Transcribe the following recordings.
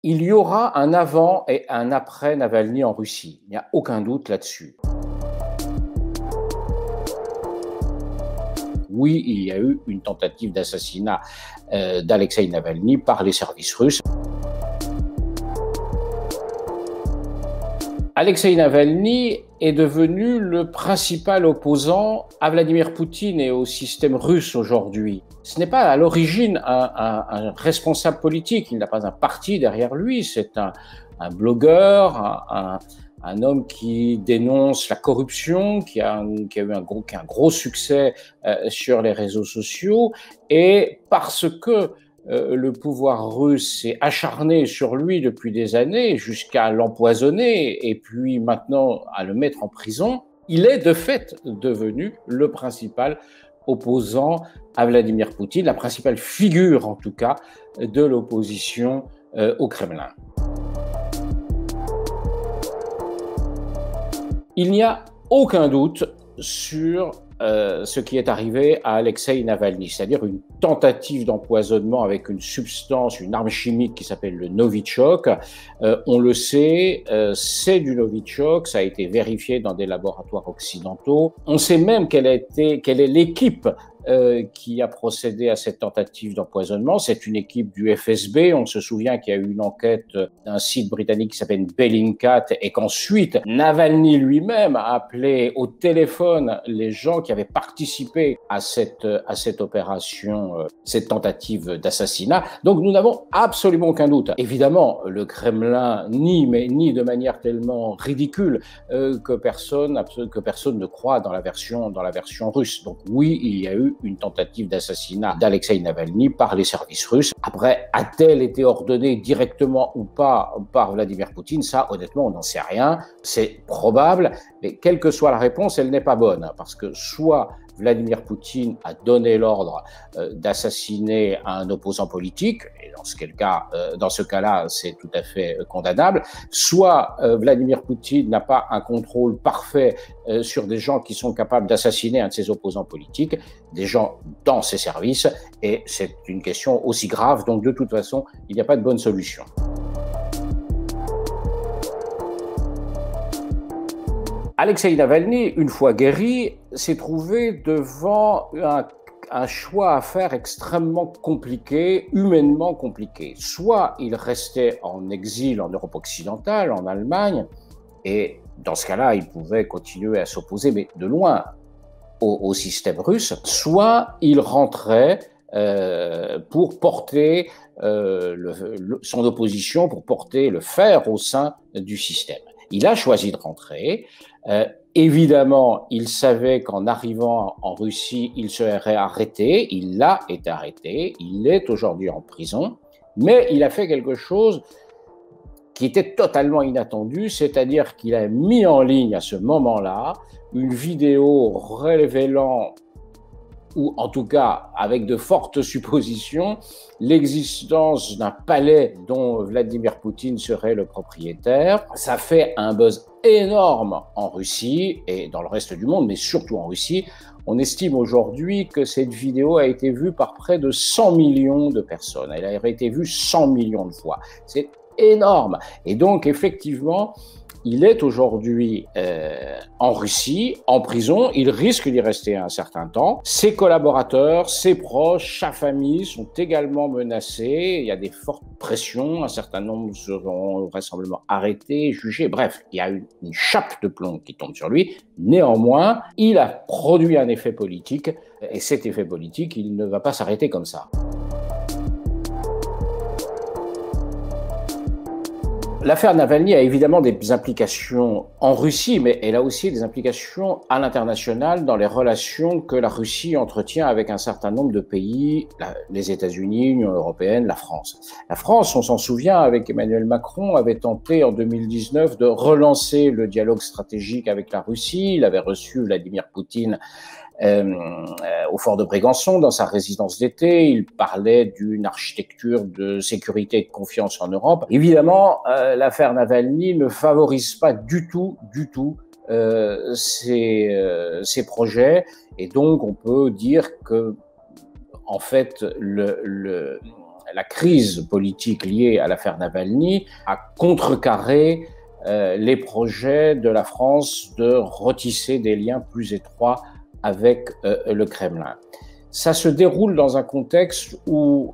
Il y aura un avant et un après Navalny en Russie. Il n'y a aucun doute là-dessus. Oui, il y a eu une tentative d'assassinat d'Alexeï Navalny par les services russes. Alexeï Navalny est devenu le principal opposant à Vladimir Poutine et au système russe aujourd'hui. Ce n'est pas à l'origine un responsable politique, il n'a pas un parti derrière lui, c'est un blogueur, un homme qui dénonce la corruption, qui a eu un gros succès sur les réseaux sociaux, et parce que le pouvoir russe s'est acharné sur lui depuis des années jusqu'à l'empoisonner et puis maintenant à le mettre en prison, il est de fait devenu le principal opposant à Vladimir Poutine, la principale figure en tout cas de l'opposition au Kremlin. Il n'y a aucun doute sur ce qui est arrivé à Alexeï Navalny, c'est-à-dire une tentative d'empoisonnement avec une substance, une arme chimique qui s'appelle le Novichok. On le sait, c'est du Novichok, ça a été vérifié dans des laboratoires occidentaux. On sait même quelle est l'équipe qui a procédé à cette tentative d'empoisonnement. C'est une équipe du FSB. On se souvient qu'il y a eu une enquête d'un site britannique qui s'appelle Bellingcat et qu'ensuite Navalny lui-même a appelé au téléphone les gens qui avaient participé à cette opération, cette tentative d'assassinat. Donc nous n'avons absolument aucun doute. Évidemment, le Kremlin nie, mais nie de manière tellement ridicule que personne ne croit dans la version russe. Donc oui, il y a eu une tentative d'assassinat d'Alexeï Navalny par les services russes. Après, a-t-elle été ordonnée directement ou pas par Vladimir Poutine? Ça, honnêtement, on n'en sait rien. C'est probable, mais quelle que soit la réponse, elle n'est pas bonne, parce que soit Vladimir Poutine a donné l'ordre d'assassiner un opposant politique, et dans ce cas-là, c'est tout à fait condamnable, soit Vladimir Poutine n'a pas un contrôle parfait sur des gens qui sont capables d'assassiner un de ses opposants politiques, des gens dans ses services, et c'est une question aussi grave, donc de toute façon, il n'y a pas de bonne solution. Alexeï Navalny, une fois guéri, s'est trouvé devant un choix à faire extrêmement compliqué, humainement compliqué. Soit il restait en exil en Europe occidentale, en Allemagne, et dans ce cas-là, il pouvait continuer à s'opposer, mais de loin, au système russe, soit il rentrait pour porter son opposition, pour porter le fer au sein du système. Il a choisi de rentrer. Évidemment, il savait qu'en arrivant en Russie, il serait arrêté. Il a été arrêté. Il est aujourd'hui en prison. Mais il a fait quelque chose qui était totalement inattendu, c'est-à-dire qu'il a mis en ligne à ce moment-là une vidéo révélant, ou en tout cas avec de fortes suppositions, l'existence d'un palais dont Vladimir Poutine serait le propriétaire. Ça fait un buzz énorme en Russie et dans le reste du monde, mais surtout en Russie. On estime aujourd'hui que cette vidéo a été vue par près de 100 millions de personnes. Elle a été vue 100 millions de fois. C'est énorme. Et donc, effectivement, il est aujourd'hui en Russie, en prison. Il risque d'y rester un certain temps. Ses collaborateurs, ses proches, sa famille sont également menacés. Il y a des fortes pressions. Un certain nombre seront vraisemblablement arrêtés, jugés. Bref, il y a une chape de plomb qui tombe sur lui. Néanmoins, il a produit un effet politique. Et cet effet politique, il ne va pas s'arrêter comme ça. L'affaire Navalny a évidemment des implications en Russie, mais elle a aussi des implications à l'international dans les relations que la Russie entretient avec un certain nombre de pays, les États-Unis, l'Union européenne, la France. La France, on s'en souvient, avec Emmanuel Macron, avait tenté en 2019 de relancer le dialogue stratégique avec la Russie. Il avait reçu Vladimir Poutine au fort de Brégançon, dans sa résidence d'été. Il parlait d'une architecture de sécurité et de confiance en Europe. Évidemment, l'affaire Navalny ne favorise pas du tout ces projets, et donc on peut dire que, en fait, la crise politique liée à l'affaire Navalny a contrecarré les projets de la France de retisser des liens plus étroits avec le Kremlin. Ça se déroule dans un contexte où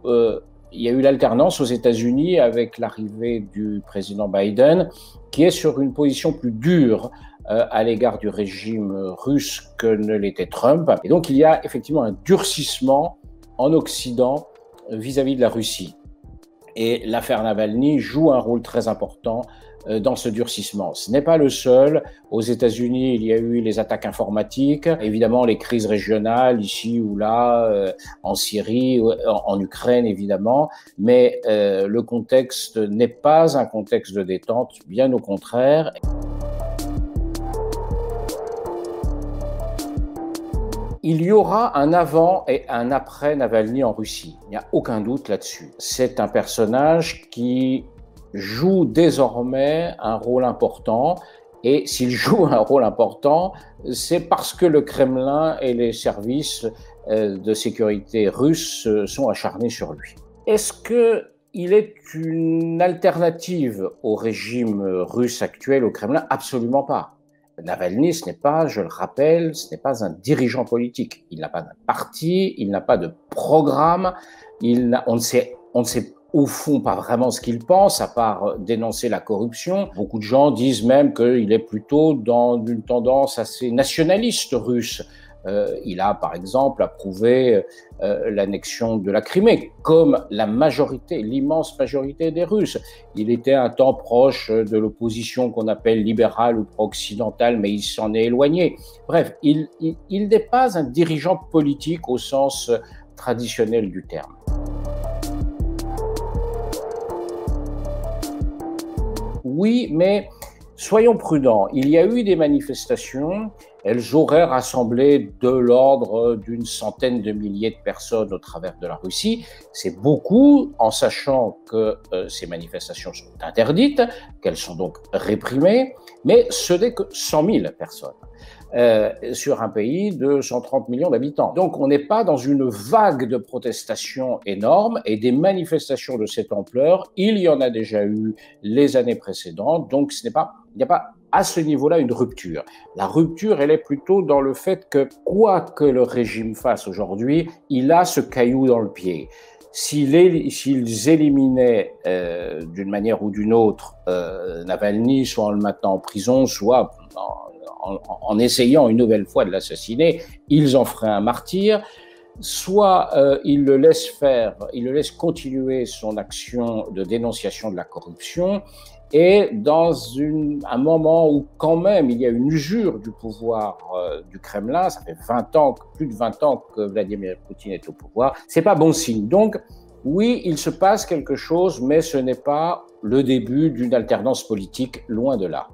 il y a eu l'alternance aux États-Unis avec l'arrivée du président Biden, qui est sur une position plus dure à l'égard du régime russe que ne l'était Trump. Et donc il y a effectivement un durcissement en Occident vis-à-vis de la Russie. Et l'affaire Navalny joue un rôle très important dans ce durcissement. Ce n'est pas le seul. Aux États-Unis, il y a eu les attaques informatiques, évidemment les crises régionales ici ou là, en Syrie, en Ukraine évidemment, mais le contexte n'est pas un contexte de détente, bien au contraire. Il y aura un avant et un après Navalny en Russie. Il n'y a aucun doute là-dessus. C'est un personnage qui joue désormais un rôle important. Et s'il joue un rôle important, c'est parce que le Kremlin et les services de sécurité russes sont acharnés sur lui. Est-ce qu'il est une alternative au régime russe actuel, au Kremlin? Absolument pas. Navalny, ce n'est pas, je le rappelle, ce n'est pas un dirigeant politique. Il n'a pas de parti, il n'a pas de programme, on ne sait au fond pas vraiment ce qu'il pense, à part dénoncer la corruption. Beaucoup de gens disent même qu'il est plutôt dans une tendance assez nationaliste russe. Il a, par exemple, approuvé l'annexion de la Crimée, comme la majorité, l'immense majorité des Russes. Il était un temps proche de l'opposition qu'on appelle libérale ou pro-occidentale, mais il s'en est éloigné. Bref, il n'est pas un dirigeant politique au sens traditionnel du terme. Oui, mais soyons prudents. Il y a eu des manifestations. Elles auraient rassemblé de l'ordre d'une centaine de milliers de personnes au travers de la Russie. C'est beaucoup, en sachant que ces manifestations sont interdites, qu'elles sont donc réprimées, mais ce n'est que 100 000 personnes sur un pays de 130 millions d'habitants. Donc on n'est pas dans une vague de protestations énormes, et des manifestations de cette ampleur, il y en a déjà eu les années précédentes, donc il n'y a pas à ce niveau-là une rupture. La rupture, elle est plutôt dans le fait que, quoi que le régime fasse aujourd'hui, il a ce caillou dans le pied. S'ils éliminaient d'une manière ou d'une autre Navalny, soit en le maintenant en prison, soit en essayant une nouvelle fois de l'assassiner, ils en feraient un martyr. Soit ils le laissent faire, ils le laissent continuer son action de dénonciation de la corruption, et dans un moment où quand même il y a une usure du pouvoir du Kremlin, ça fait plus de 20 ans que Vladimir Poutine est au pouvoir, c'est pas bon signe. Donc oui, il se passe quelque chose, mais ce n'est pas le début d'une alternance politique, loin de là.